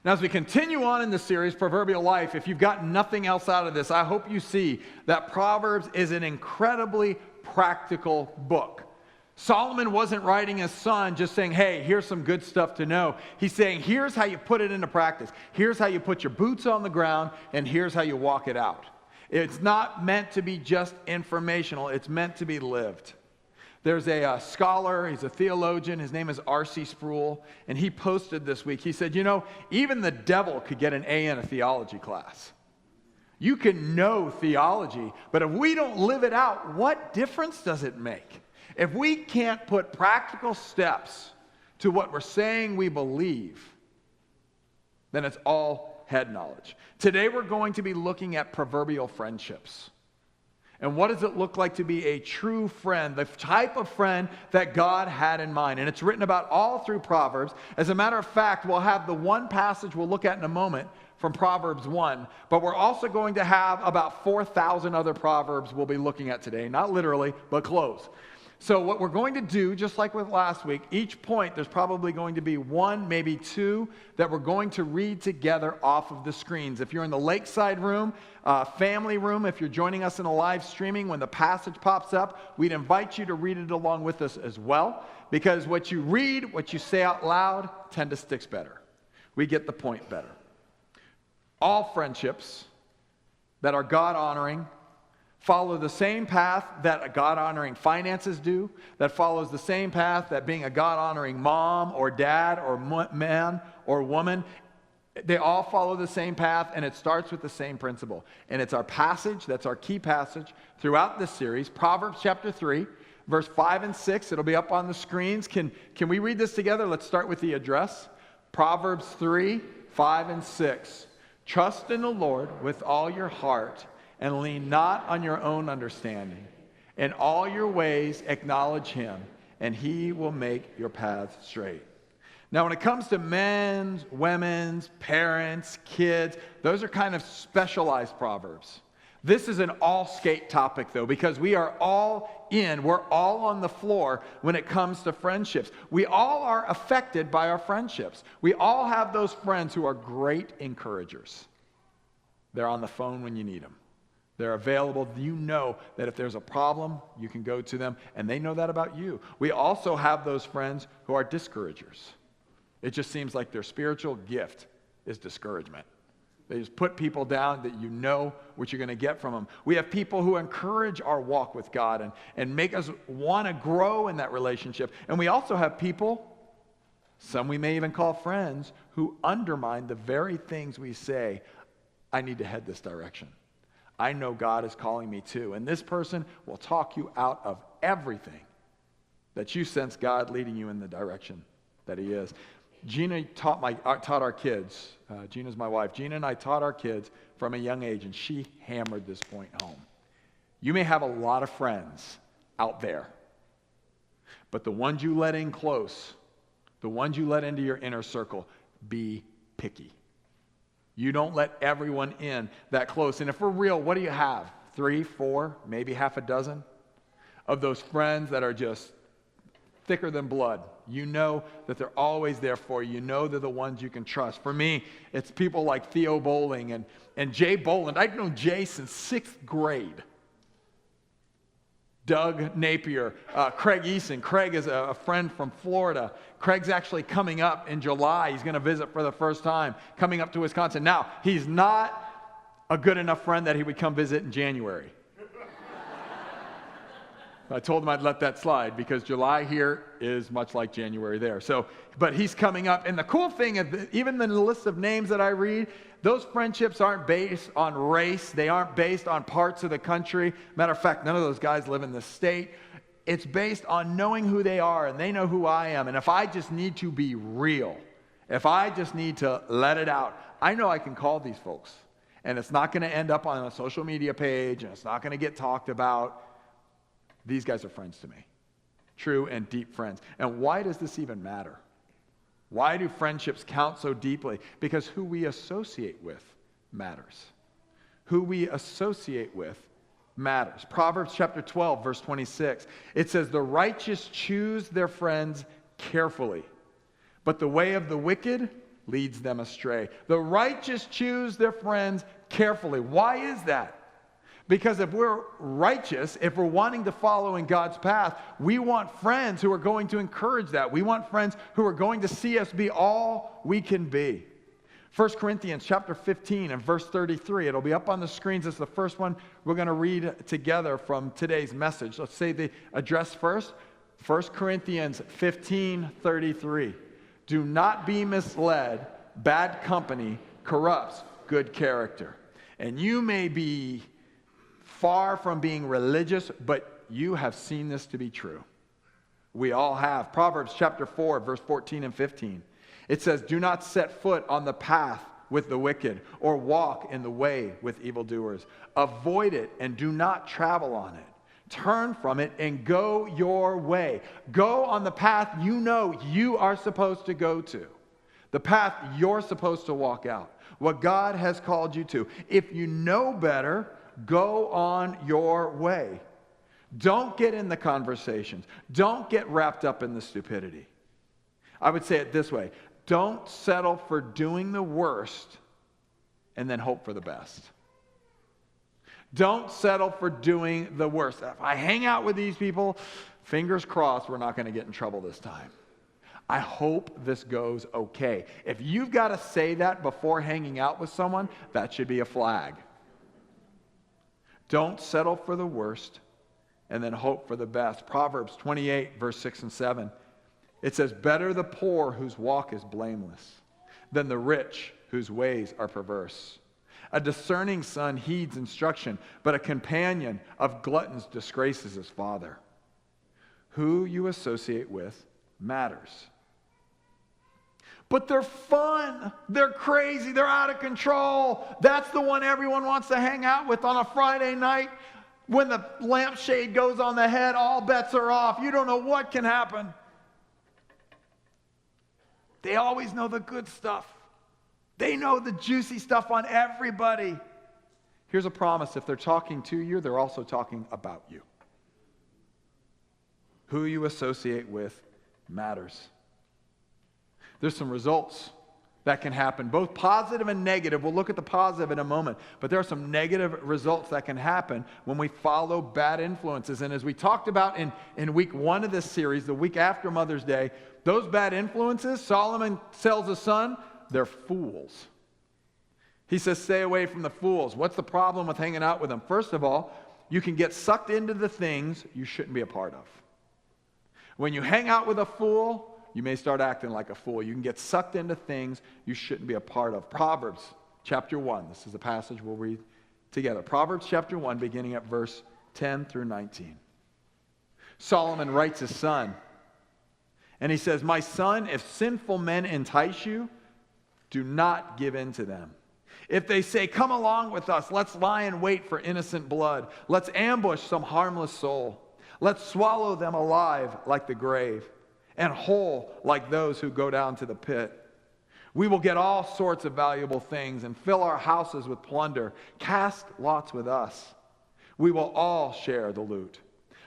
Now, as we continue on in the series, Proverbial Life, if you've got nothing else out of this, I hope you see that Proverbs is an incredibly practical book. Solomon wasn't writing his son just saying, hey, here's some good stuff to know. He's saying, here's how you put it into practice. Here's how you put your boots on the ground, and here's how you walk it out. It's not meant to be just informational. It's meant to be lived. There's a scholar, he's a theologian, his name is R.C. Sproul, and he posted this week, he said, even the devil could get an A in a theology class. You can know theology, but if we don't live it out, what difference does it make? If we can't put practical steps to what we're saying we believe, then it's all head knowledge. Today we're going to be looking at proverbial friendships. And what does it look like to be a true friend, the type of friend that God had in mind? And it's written about all through Proverbs. As a matter of fact, we'll have the one passage we'll look at in a moment from Proverbs 1, but we're also going to have about 4,000 other Proverbs we'll be looking at today. Not literally, but close. So what we're going to do, just like with last week, each point there's probably going to be one, maybe two, that we're going to read together off of the screens. If you're in the lakeside room, family room, if you're joining us in a live streaming, when the passage pops up, we'd invite you to read it along with us as well, because what you read, what you say out loud, tend to stick better. We get the point better. All friendships that are God-honoring follow the same path that a God-honoring finances do, that follows the same path that being a God-honoring mom or dad or man or woman, they all follow the same path, and it starts with the same principle. And it's our passage, that's our key passage throughout this series, Proverbs chapter 3, verse 5 and 6. It'll be up on the screens. Can we read this together? Let's start with the address. Proverbs 3, 5 and 6. Trust in the Lord with all your heart, and lean not on your own understanding. In all your ways acknowledge him, and he will make your paths straight. Now, when it comes to men's, women's, parents, kids, those are kind of specialized proverbs. This is an all-skate topic, though, because we are all in, we're all on the floor when it comes to friendships. We all are affected by our friendships. We all have those friends who are great encouragers. They're on the phone when you need them. They're available. You know that if there's a problem, you can go to them, and they know that about you. We also have those friends who are discouragers. It just seems like their spiritual gift is discouragement. They just put people down that you know what you're going to get from them. We have people who encourage our walk with God and make us want to grow in that relationship. And we also have people, some we may even call friends, who undermine the very things we say, I need to head this direction. I know God is calling me to. And this person will talk you out of everything that you sense God leading you in the direction that he is. Gina taught our kids. Gina's my wife. Gina and I taught our kids from a young age, and she hammered this point home. You may have a lot of friends out there, but the ones you let in close, the ones you let into your inner circle, be picky. You don't let everyone in that close. And if we're real, what do you have? 3, 4, maybe half a dozen of those friends that are just thicker than blood. You know that they're always there for you. You know they're the ones you can trust. For me, it's people like Theo Bowling and Jay Boland. I've known Jay since 6th grade. Doug Napier, Craig Eason. Craig is a friend from Florida. Craig's actually coming up in July. He's going to visit for the first time, coming up to Wisconsin. Now, he's not a good enough friend that he would come visit in January. I told him I'd let that slide because July here is much like January there. But he's coming up. And the cool thing is, even in the list of names that I read, those friendships aren't based on race. They aren't based on parts of the country. Matter of fact, none of those guys live in the state. It's based on knowing who they are, and they know who I am. And if I just need to be real, if I just need to let it out, I know I can call these folks. And it's not going to end up on a social media page, and it's not going to get talked about. These guys are friends to me. True and deep friends. And why does this even matter? Why do friendships count so deeply? Because who we associate with matters. Who we associate with matters. Proverbs chapter 12, verse 26. It says, the righteous choose their friends carefully, but the way of the wicked leads them astray. The righteous choose their friends carefully. Why is that? Because if we're righteous, if we're wanting to follow in God's path, we want friends who are going to encourage that. We want friends who are going to see us be all we can be. 1 Corinthians chapter 15 and verse 33. It'll be up on the screens. It's the first one we're going to read together from today's message. Let's say the address first. 1 Corinthians 15:33. Do not be misled. Bad company corrupts good character. And you may be far from being religious, but you have seen this to be true. We all have. Proverbs chapter 4, verse 14 and 15. It says, do not set foot on the path with the wicked, or walk in the way with evildoers. Avoid it and do not travel on it. Turn from it and go your way. Go on the path you know you are supposed to go to. The path you're supposed to walk out. What God has called you to. If you know better, go on your way. Don't get in the conversations. Don't get wrapped up in the stupidity. I would say it this way. Don't settle for doing the worst and then hope for the best. Don't settle for doing the worst. If I hang out with these people, fingers crossed, we're not going to get in trouble this time. I hope this goes okay. If you've got to say that before hanging out with someone, that should be a flag. Don't settle for the worst and then hope for the best. Proverbs 28, verse 6 and 7. It says, better the poor whose walk is blameless than the rich whose ways are perverse. A discerning son heeds instruction, but a companion of gluttons disgraces his father. Who you associate with matters. But they're fun. They're crazy. They're out of control. That's the one everyone wants to hang out with on a Friday night. When the lampshade goes on the head, all bets are off. You don't know what can happen. They always know the good stuff. They know the juicy stuff on everybody. Here's a promise. If they're talking to you, they're also talking about you. Who you associate with matters. There's some results that can happen, both positive and negative. We'll look at the positive in a moment. But there are some negative results that can happen when we follow bad influences. And as we talked about in week 1 of this series, the week after Mother's Day, those bad influences, Solomon tells his son, they're fools. He says, stay away from the fools. What's the problem with hanging out with them? First of all, you can get sucked into the things you shouldn't be a part of. When you hang out with a fool, you may start acting like a fool. You can get sucked into things you shouldn't be a part of. Proverbs chapter 1. This is a passage we'll read together. Proverbs chapter 1, beginning at verse 10 through 19. Solomon writes his son, and he says, my son, if sinful men entice you, do not give in to them. If they say, come along with us, let's lie in wait for innocent blood. Let's ambush some harmless soul. Let's swallow them alive like the grave, and whole like those who go down to the pit. We will get all sorts of valuable things and fill our houses with plunder. Cast lots with us. We will all share the loot.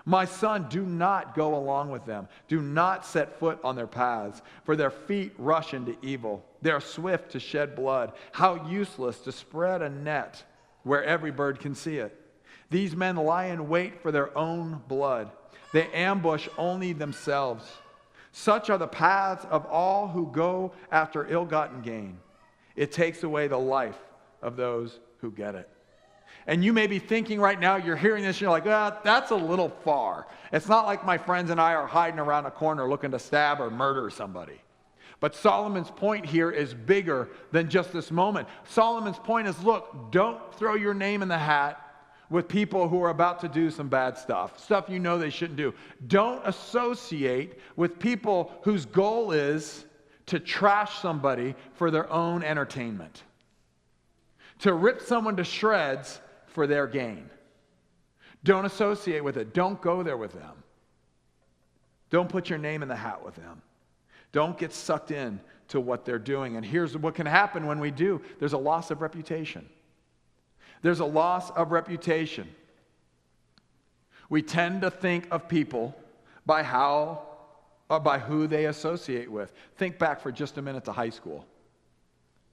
My son, do not go along with them. Do not set foot on their paths, for their feet rush into evil. They are swift to shed blood. How useless to spread a net where every bird can see it. These men lie in wait for their own blood. They ambush only themselves. Such are the paths of all who go after ill-gotten gain. It takes away the life of those who get it. And you may be thinking right now, you're hearing this, and you're like, that's a little far. It's not like my friends and I are hiding around a corner looking to stab or murder somebody. But Solomon's point here is bigger than just this moment. Solomon's point is, look, don't throw your name in the hat with people who are about to do some bad stuff you know they shouldn't do. Don't associate with people whose goal is to trash somebody for their own entertainment, to rip someone to shreds for their gain. Don't associate with it. Don't go there with them. Don't put your name in the hat with them. Don't get sucked in to what they're doing. And here's what can happen when we do. There's a loss of reputation. There's a loss of reputation. We tend to think of people by who they associate with. Think back for just a minute to high school.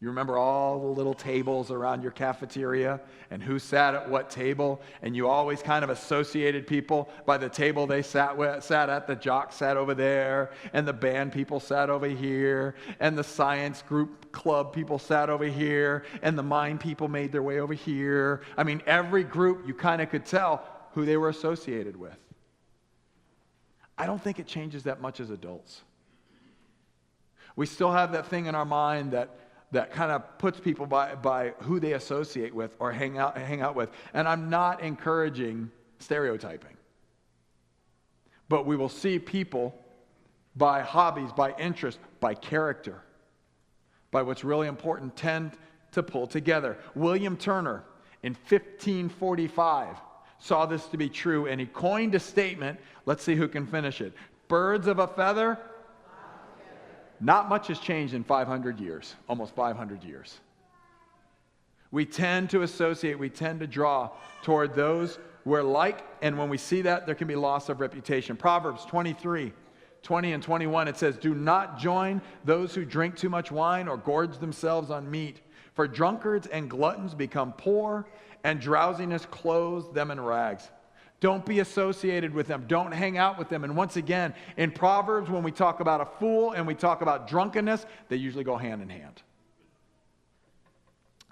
You remember all the little tables around your cafeteria and who sat at what table, and you always kind of associated people by the table they sat at. The jocks sat over there, and the band people sat over here, and the science group club people sat over here, and the mine people made their way over here. I mean, every group you kind of could tell who they were associated with. I don't think it changes that much as adults. We still have that thing in our mind that kind of puts people by who they associate with or hang out with. And I'm not encouraging stereotyping. But we will see people by hobbies, by interest, by character, by what's really important, tend to pull together. William Turner, in 1545, saw this to be true, and he coined a statement. Let's see who can finish it. Birds of a feather. Not much has changed in 500 years, almost 500 years. We tend to associate, we tend to draw toward those we're like, and when we see that, there can be loss of reputation. Proverbs 23, 20 and 21, it says, "Do not join those who drink too much wine or gorge themselves on meat, for drunkards and gluttons become poor, and drowsiness clothes them in rags." Don't be associated with them. Don't hang out with them. And once again, in Proverbs, when we talk about a fool and we talk about drunkenness, they usually go hand in hand.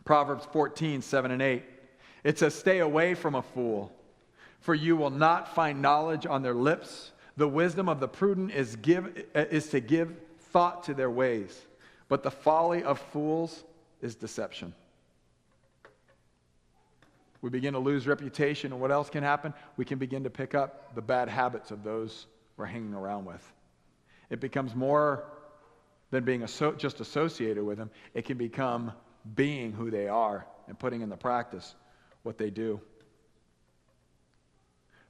Proverbs 14, 7 and 8. It says, "Stay away from a fool, for you will not find knowledge on their lips. The wisdom of the prudent is to give thought to their ways, but the folly of fools is deception." We begin to lose reputation, and what else can happen? We can begin to pick up the bad habits of those we're hanging around with. It becomes more than being just associated with them. It can become being who they are and putting into practice what they do.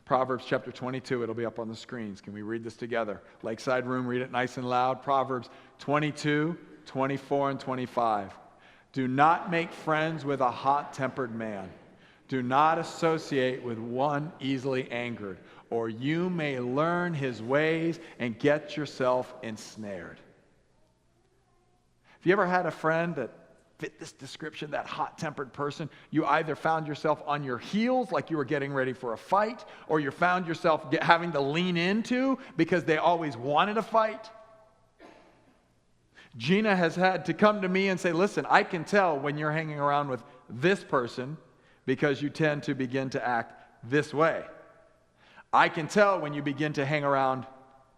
Proverbs chapter 22, it'll be up on the screens. Can we read this together? Lakeside Room, read it nice and loud. Proverbs 22, 24, and 25. "Do not make friends with a hot-tempered man. Do not associate with one easily angered, or you may learn his ways and get yourself ensnared." Have you ever had a friend that fit this description, that hot-tempered person? You either found yourself on your heels like you were getting ready for a fight, or you found yourself having to lean into because they always wanted a fight. Gina has had to come to me and say, "Listen, I can tell when you're hanging around with this person because you tend to begin to act this way. I can tell when you begin to hang around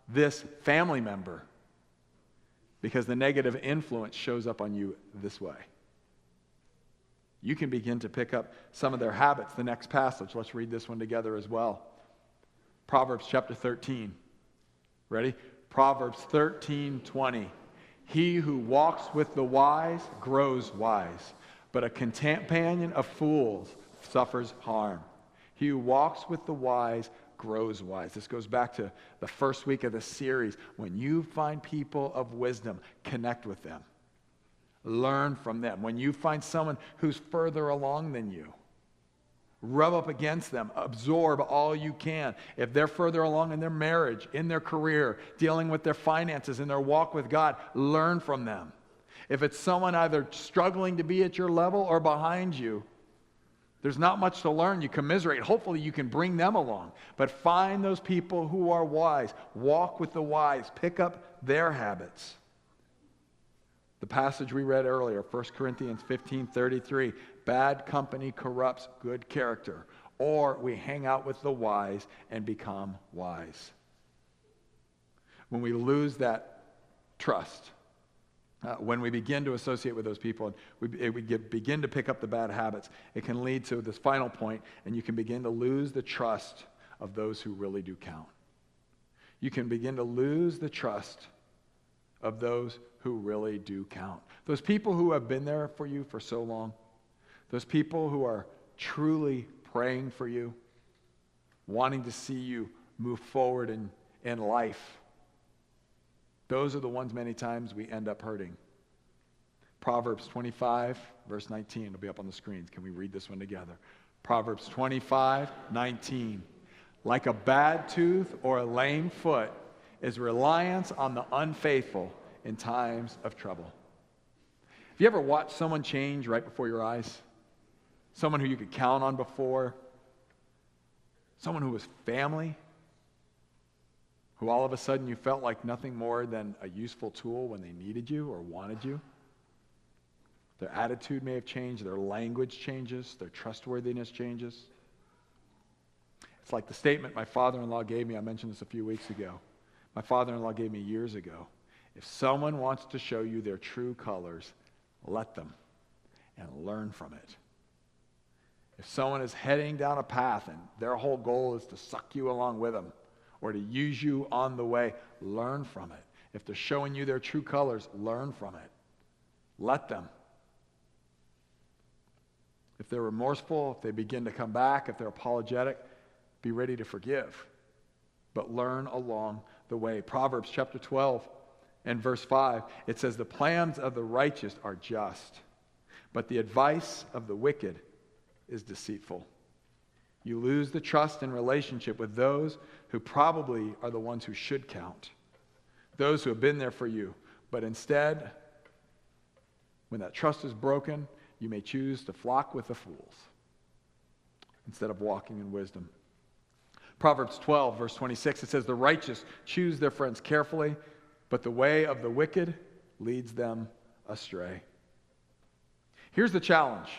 this family member because the negative influence shows up on you this way." You can begin to pick up some of their habits. The next passage, let's read this one together as well. Proverbs chapter 13. Ready? Proverbs 13:20. "He who walks with the wise grows wise, but a companion of fools suffers harm." He who walks with the wise grows wise. This goes back to the first week of the series. When you find people of wisdom, connect with them. Learn from them. When you find someone who's further along than you, rub up against them. Absorb all you can. If they're further along in their marriage, in their career, dealing with their finances, in their walk with God, learn from them. If it's someone either struggling to be at your level or behind you, there's not much to learn. You commiserate. Hopefully you can bring them along. But find those people who are wise. Walk with the wise. Pick up their habits. The passage we read earlier, 1 Corinthians 15:33, "Bad company corrupts good character," or we hang out with the wise and become wise. When we lose that trust, when we begin to associate with those people, we begin to pick up the bad habits, it can lead to this final point, and you can begin to lose the trust of those who really do count. You can begin to lose the trust of those who really do count. Those people who have been there for you for so long, those people who are truly praying for you, wanting to see you move forward in life, those are the ones many times we end up hurting. Proverbs 25, verse 19. It'll be up on the screens. Can we read this one together? Proverbs 25:19. "Like a bad tooth or a lame foot is reliance on the unfaithful in times of trouble." Have you ever watched someone change right before your eyes? Someone who you could count on before? Someone who was family? Who all of a sudden you felt like nothing more than a useful tool when they needed you or wanted you? Their attitude may have changed, their language changes, their trustworthiness changes. It's like the statement my father-in-law gave me. I mentioned this a few weeks ago. My father-in-law gave me years ago. If someone wants to show you their true colors, let them and learn from it. If someone is heading down a path and their whole goal is to suck you along with them or to use you on the way, learn from it. If they're showing you their true colors, learn from it. Let them. If they're remorseful, if they begin to come back, if they're apologetic, be ready to forgive. But learn along the way. Proverbs chapter 12 and verse 5, it says, the plans of the righteous are just, but the advice of the wicked is deceitful. You lose the trust and relationship with those who probably are the ones who should count. Those who have been there for you. But instead, when that trust is broken, you may choose to flock with the fools instead of walking in wisdom. Proverbs 12, verse 26, it says, the righteous choose their friends carefully, but the way of the wicked leads them astray. Here's the challenge.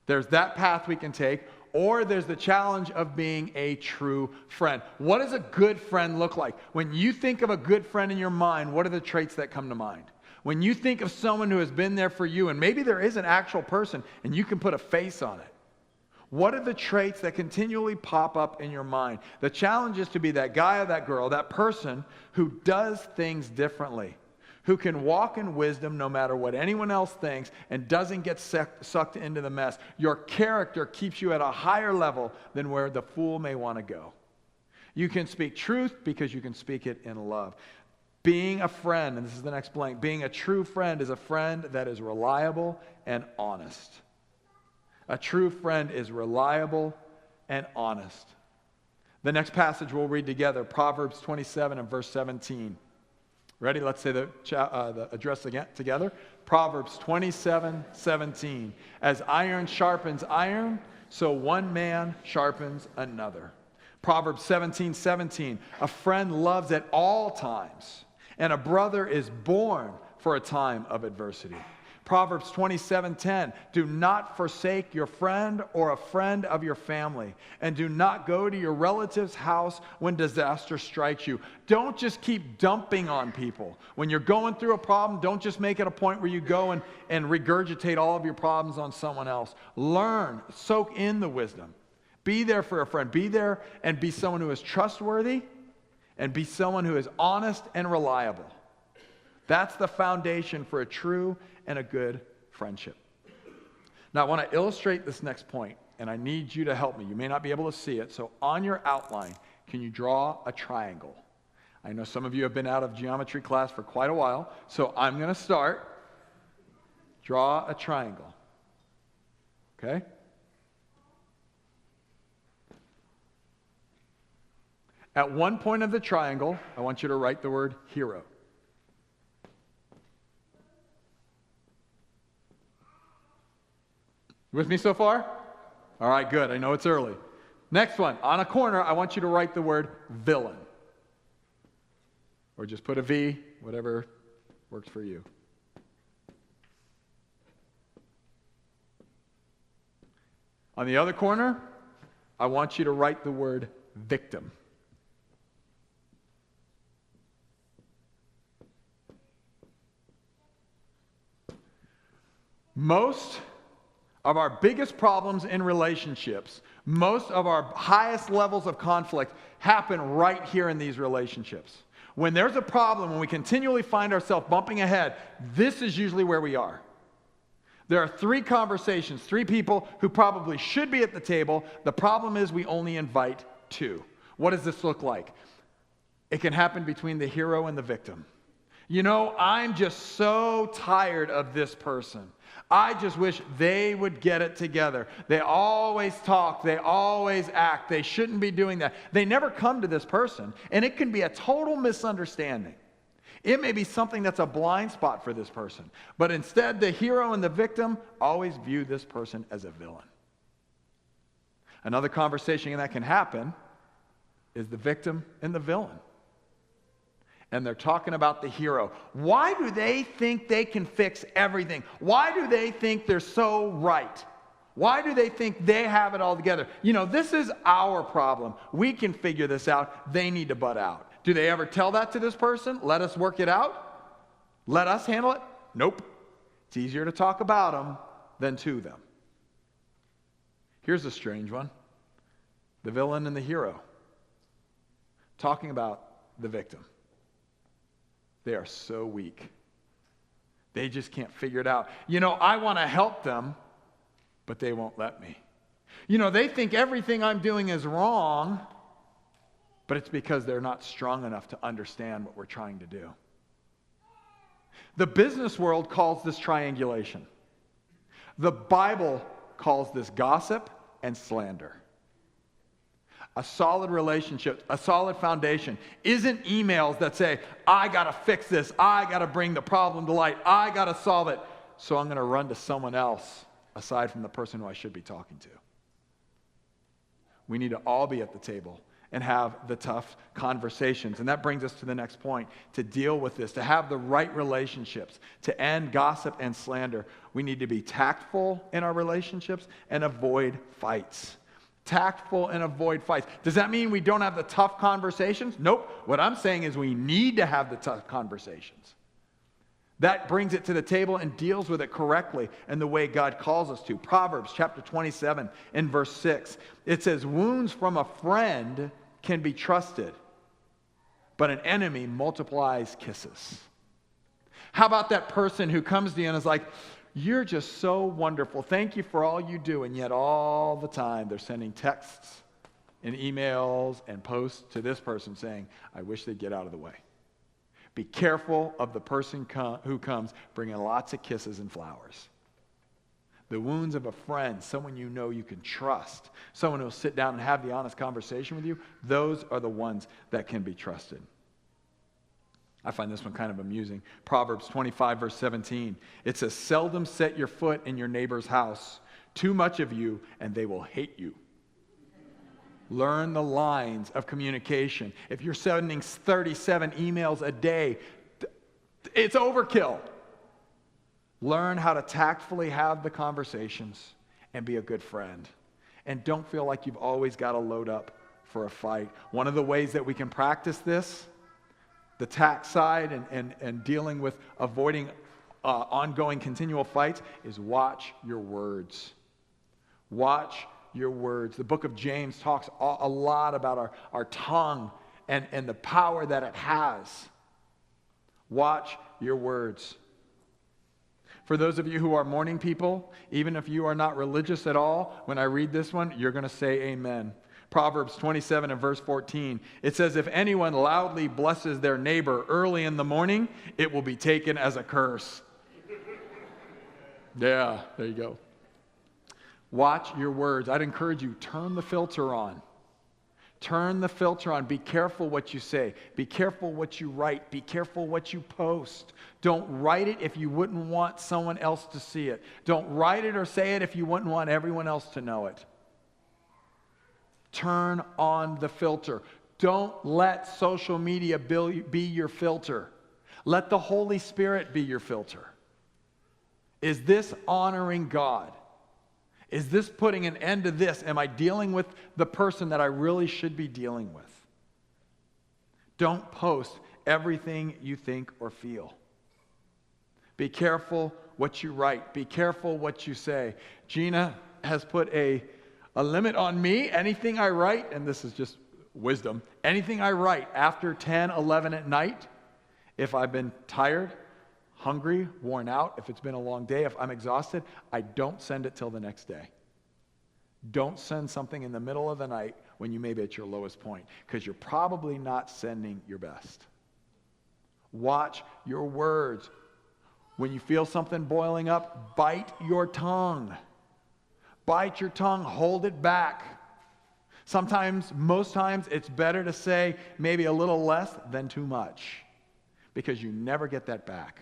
There's that path we can take, or there's the challenge of being a true friend. What does a good friend look like? When you think of a good friend in your mind, what are the traits that come to mind? When you think of someone who has been there for you, and maybe there is an actual person, and you can put a face on it, what are the traits that continually pop up in your mind? The challenge is to be that guy or that girl, that person who does things differently, who can walk in wisdom no matter what anyone else thinks and doesn't get sucked into the mess. Your character keeps you at a higher level than where the fool may want to go. You can speak truth because you can speak it in love. Being a friend, and this is the next blank, being a true friend is a friend that is reliable and honest. A true friend is reliable and honest. The next passage we'll read together, Proverbs 27 and verse 17. Ready? Let's say the address again together. Proverbs 27:17. As iron sharpens iron, so one man sharpens another. Proverbs 17:17. A friend loves at all times, and a brother is born for a time of adversity. Proverbs 27:10. Do not forsake your friend or a friend of your family, and do not go to your relative's house when disaster strikes you. Don't just keep dumping on people. When you're going through a problem, don't just make it a point where you go and regurgitate all of your problems on someone else. Learn, soak in the wisdom. Be there for a friend. Be there and be someone who is trustworthy and be someone who is honest and reliable. That's the foundation for a true and a good friendship. Now, I want to illustrate this next point, and I need you to help me. You may not be able to see it, so on your outline, can you draw a triangle? I know some of you have been out of geometry class for quite a while, so I'm going to start. Draw a triangle. Okay? At one point of the triangle, I want you to write the word hero. You with me so far? All right, good. I know it's early. Next one. On a corner, I want you to write the word villain. Or just put a V, whatever works for you. On the other corner, I want you to write the word victim. Most of our biggest problems in relationships, most of our highest levels of conflict happen right here in these relationships. When there's a problem, when we continually find ourselves bumping ahead, this is usually where we are. There are 3 conversations, 3 people who probably should be at the table. The problem is we only invite 2. What does this look like? It can happen between the hero and the victim. You know, I'm just so tired of this person. I just wish they would get it together. They always talk. They always act. They shouldn't be doing that. They never come to this person, and it can be a total misunderstanding. It may be something that's a blind spot for this person. But instead, the hero and the victim always view this person as a villain. Another conversation that can happen is the victim and the villain. And they're talking about the hero. Why do they think they can fix everything? Why do they think they're so right? Why do they think they have it all together? You know, this is our problem. We can figure this out. They need to butt out. Do they ever tell that to this person? Let us work it out? Let us handle it? Nope. It's easier to talk about them than to them. Here's a strange one. The villain and the hero. Talking about the victim. They are so weak. They just can't figure it out. You know, I want to help them, but they won't let me. You know, they think everything I'm doing is wrong, but it's because they're not strong enough to understand what we're trying to do. The business world calls this triangulation. The Bible calls this gossip and slander. A solid relationship, a solid foundation, isn't emails that say, I got to fix this, I got to bring the problem to light, I got to solve it, so I'm going to run to someone else aside from the person who I should be talking to. We need to all be at the table and have the tough conversations. And that brings us to the next point. To deal with this, to have the right relationships, to end gossip and slander, we need to be tactful in our relationships and avoid fights. Tactful and avoid fights. Does that mean we don't have the tough conversations? Nope. What I'm saying is we need to have the tough conversations. That brings it to the table and deals with it correctly and the way God calls us to. Proverbs chapter 27 and verse 6. It says, wounds from a friend can be trusted, but an enemy multiplies kisses. How about that person who comes to you and is like, you're just so wonderful. Thank you for all you do. And yet all the time they're sending texts and emails and posts to this person saying, I wish they'd get out of the way. Be careful of the person who comes bringing lots of kisses and flowers. The wounds of a friend, someone you know you can trust, someone who will sit down and have the honest conversation with you, those are the ones that can be trusted. I find this one kind of amusing. Proverbs 25, verse 17. It says, seldom set your foot in your neighbor's house. Too much of you, and they will hate you. Learn the lines of communication. If you're sending 37 emails a day, it's overkill. Learn how to tactfully have the conversations and be a good friend. And don't feel like you've always got to load up for a fight. One of the ways that we can practice this, the tact side and dealing with avoiding ongoing continual fights, is watch your words. Watch your words. The book of James talks a lot about our tongue and the power that it has. Watch your words. For those of you who are morning people, even if you are not religious at all, when I read this one, you're going to say amen. Proverbs 27 and verse 14, it says, if anyone loudly blesses their neighbor early in the morning, it will be taken as a curse. Yeah, there you go. Watch your words. I'd encourage you, turn the filter on. Turn the filter on. Be careful what you say. Be careful what you write. Be careful what you post. Don't write it if you wouldn't want someone else to see it. Don't write it or say it if you wouldn't want everyone else to know it. Turn on the filter. Don't let social media be your filter. Let the Holy Spirit be your filter. Is this honoring God? Is this putting an end to this? Am I dealing with the person that I really should be dealing with? Don't post everything you think or feel. Be careful what you write. Be careful what you say. Gina has put a limit on me. Anything I write, and this is just wisdom, anything I write after 10, 11 at night, if I've been tired, hungry, worn out, if it's been a long day, if I'm exhausted, I don't send it till the next day. Don't send something in the middle of the night when you may be at your lowest point, because you're probably not sending your best. Watch your words. When you feel something boiling up, bite your tongue. Bite your tongue, hold it back. Sometimes, most times, it's better to say maybe a little less than too much. because you never get that back.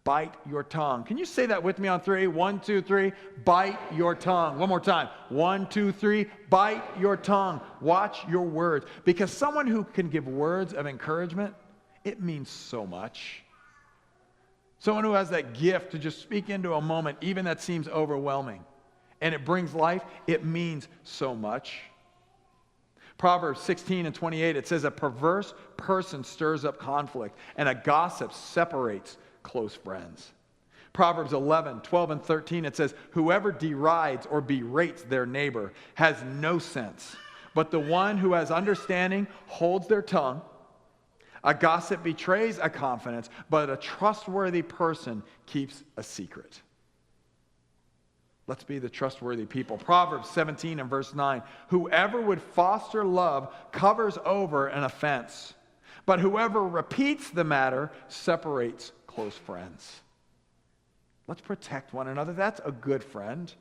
Bite your tongue. Can you say that with me on 3? 1, 2, 3. Bite your tongue. One more time. 1, 2, 3. Bite your tongue. Watch your words. Because someone who can give words of encouragement, it means so much. Someone who has that gift to just speak into a moment, even that seems overwhelming, and it brings life, it means so much. Proverbs 16 and 28, it says, a perverse person stirs up conflict, and a gossip separates close friends. Proverbs 11, 12, and 13, it says, whoever derides or berates their neighbor has no sense, but the one who has understanding holds their tongue. A gossip betrays a confidence, but a trustworthy person keeps a secret. Let's be the trustworthy people. Proverbs 17 and verse 9. Whoever would foster love covers over an offense, but whoever repeats the matter separates close friends. Let's protect one another. That's a good friend.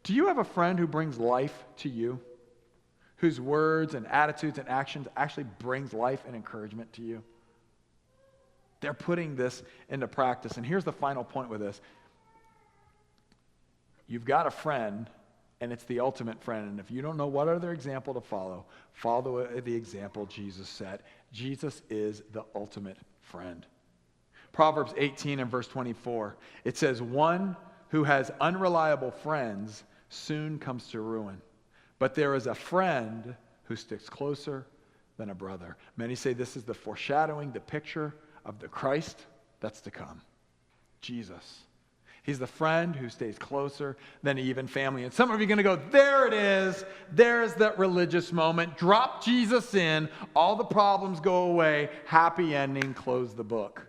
Do you have a friend who brings life to you? Whose words and attitudes and actions actually brings life and encouragement to you? They're putting this into practice. And here's the final point with this. You've got a friend, and it's the ultimate friend. And if you don't know what other example to follow, follow the example Jesus set. Jesus is the ultimate friend. Proverbs 18 and verse 24. It says, one who has unreliable friends soon comes to ruin. But there is a friend who sticks closer than a brother. Many say this is the foreshadowing, the picture of the Christ that's to come. Jesus. He's the friend who stays closer than even family. And some of you are going to go, there it is. There's that religious moment. Drop Jesus in. All the problems go away. Happy ending. Close the book.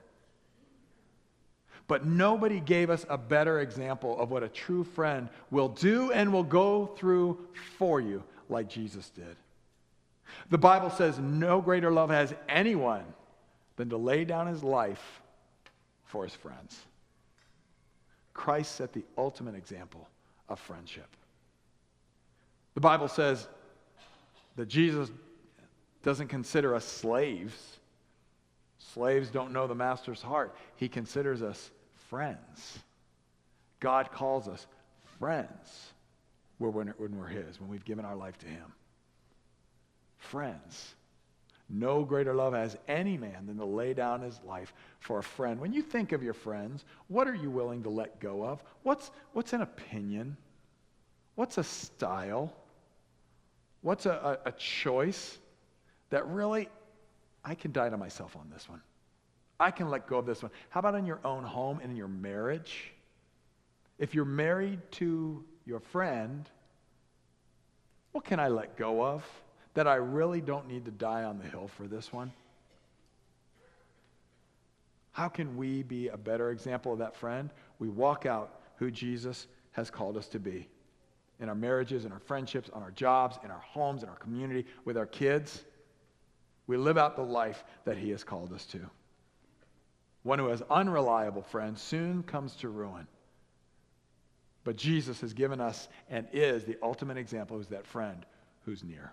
But nobody gave us a better example of what a true friend will do and will go through for you like Jesus did. The Bible says no greater love has anyone than to lay down his life for his friends. Christ set the ultimate example of friendship. The Bible says that Jesus doesn't consider us slaves. Slaves don't know the master's heart. He considers us friends. God calls us friends when we're his, when we've given our life to him. Friends. No greater love has any man than to lay down his life for a friend. When you think of your friends, what are you willing to let go of? What's an opinion? What's a style? What's a choice that really, I can die to myself on this one. I can let go of this one. How about in your own home and in your marriage? If you're married to your friend, what can I let go of that I really don't need to die on the hill for this one? How can we be a better example of that friend? We walk out who Jesus has called us to be. In our marriages, in our friendships, on our jobs, in our homes, in our community, with our kids. We live out the life that he has called us to. One who has unreliable friends soon comes to ruin. But Jesus has given us and is the ultimate example, who's that friend who's near.